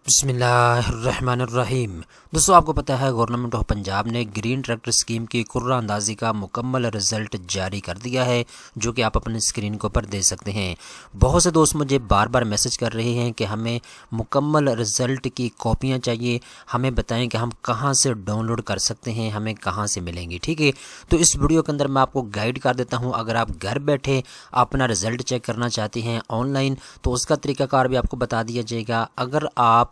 बिस्मिल्लाहिर्रहमानिर्रहीम। दोस्तों, आपको पता है गवर्नमेंट ऑफ पंजाब ने ग्रीन ट्रैक्टर स्कीम की कुर्रा अंदाजी का मुकम्मल रिज़ल्ट जारी कर दिया है, जो कि आप अपने स्क्रीन के ऊपर दे सकते हैं। बहुत से दोस्त मुझे बार बार मैसेज कर रहे हैं कि हमें मुकम्मल रिज़ल्ट की कॉपियां चाहिए, हमें बताएं कि हम कहां से डाउनलोड कर सकते हैं, हमें कहां से मिलेंगी। ठीक है, तो इस वीडियो के अंदर मैं आपको गाइड कर देता हूं। अगर आप घर बैठे अपना रिज़ल्ट चेक करना चाहते हैं ऑनलाइन, तो उसका तरीकाकार भी आपको बता दिया जाएगा। अगर आप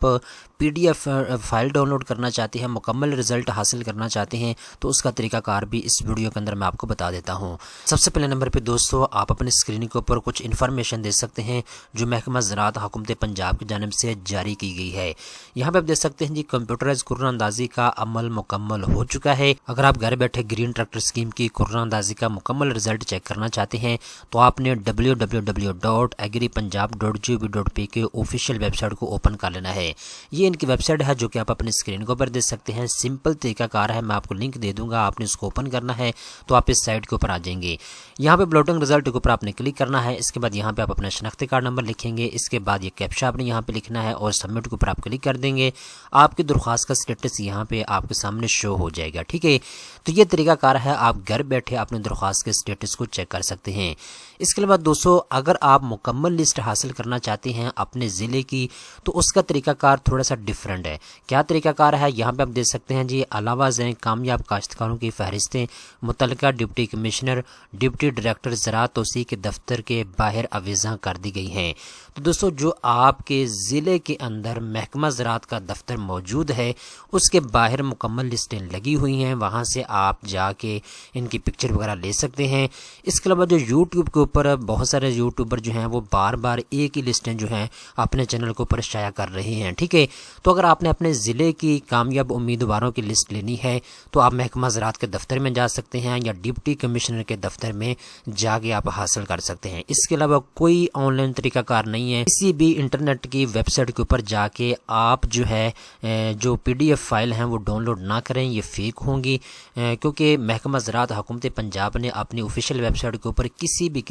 PDF फाइल डाउनलोड करना चाहते हैं, मुकम्मल रिज़ल्ट हासिल करना चाहते हैं, तो उसका तरीकाकार भी इस वीडियो के अंदर मैं आपको बता देता हूं। सबसे पहले नंबर पे दोस्तों, आप अपनी स्क्रीन के ऊपर कुछ इन्फॉर्मेशन दे सकते हैं जो महकमा ज़राअत हुकूमत पंजाब की जानिब से जारी की गई है। यहाँ पे आप देख सकते हैं जी, कंप्यूटराइज कुर्रा अंदाजी का अमल मुकम्मल हो चुका है। अगर आप घर बैठे ग्रीन ट्रैक्टर स्कीम की कुर्रा अंदाजी का मुकम्मल रिज़ल्ट चेक करना चाहते हैं, तो आपने www.agripunjab.gov.pk ऑफिशियल वेबसाइट को ओपन कर लेना है। ये इनकी वेबसाइट है जो कि आप अपनी स्क्रीन के ऊपर देख सकते हैं। सिंपल तरीकाकार है, मैं आपको लिंक दे दूंगा, आपने इसको ओपन करना है तो आप इस साइट के ऊपर आ जाएंगे। यहाँ पे ब्लोटिंग रिजल्ट के ऊपर आपने क्लिक करना है। इसके बाद यहाँ पे आप अपना शनाख्ती कार्ड नंबर लिखेंगे। इसके बाद ये कैप्चा आपने यहाँ पे लिखना है और सबमिट के ऊपर आप क्लिक कर देंगे। आपकी दरख्वास्त का स्टेटस यहाँ पे आपके सामने शो हो जाएगा। ठीक है, तो ये तरीकाकार है, आप घर बैठे अपने दरख्वास्त के स्टेटस को चेक कर सकते हैं। इसके अलावा दोस्तों, अगर आप मुकम्मल लिस्ट हासिल करना चाहते हैं अपने ज़िले की, तो उसका तरीकाकार थोड़ा सा डिफरेंट है। क्या तरीकाकार है, यहाँ पे आप देख सकते हैं जी, अलावा ज़ैन कामयाब काश्तकारों की फहरिस्तें मुतल्लिका डिप्टी कमिश्नर, डिप्टी डायरेक्टर ज़राअत तौसीक़ के दफ्तर के बाहर अवेज़ा कर दी गई हैं। तो दोस्तों, जो आपके ज़िले के अंदर महकमा ज़राअत का दफ्तर मौजूद है, उसके बाहर मुकम्मल लिस्टें लगी हुई हैं, वहाँ से आप जाके इनकी पिक्चर वगैरह ले सकते हैं। इसके अलावा जो यूट्यूब के ऊपर बहुत सारे यूट्यूबर जो हैं वो बार बार एक ही लिस्टें जो हैं अपने चैनल के ऊपर शाया कर रहे हैं। ठीक है, तो अगर आपने अपने ज़िले की कामयाब उम्मीदवारों की लिस्ट लेनी है, तो आप महकमा ज़राअत के दफ्तर में जा सकते हैं या डिप्टी कमिश्नर के दफ्तर में जाके आप हासिल कर सकते हैं। इसके अलावा कोई ऑनलाइन तरीकाकार नहीं है। किसी भी इंटरनेट की वेबसाइट के ऊपर जाके आप जो है जो PDF फाइल हैं वो डाउनलोड ना करें, ये फेक होंगी, क्योंकि महकमा ज़राअत हुकूमत पंजाब ने अपनी ऑफिशियल वेबसाइट के ऊपर किसी भी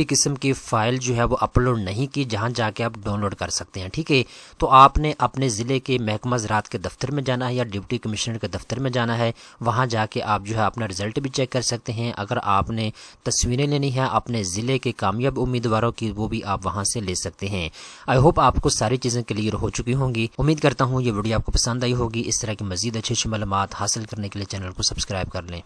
किस्म की फ़ाइल जो है वो अपलोड नहीं की जहां जाके आप डाउनलोड कर सकते हैं। ठीक है, तो आपने अपने ज़िले के महकमा ज़राअत के दफ्तर में जाना है या डिप्टी कमिश्नर के दफ्तर में जाना है, वहां जाके आप जो है अपना रिज़ल्ट भी चेक कर सकते हैं। अगर आपने तस्वीरें लेनी है अपने ज़िले के कामयाब उम्मीदवारों की, वो भी आप वहां से ले सकते हैं। आई होप आपको सारी चीज़ें क्लियर हो चुकी होंगी। उम्मीद करता हूँ ये वीडियो आपको पसंद आई होगी। इस तरह की मज़ीद अच्छी मालूमात हासिल करने के लिए चैनल को सब्सक्राइब कर लें।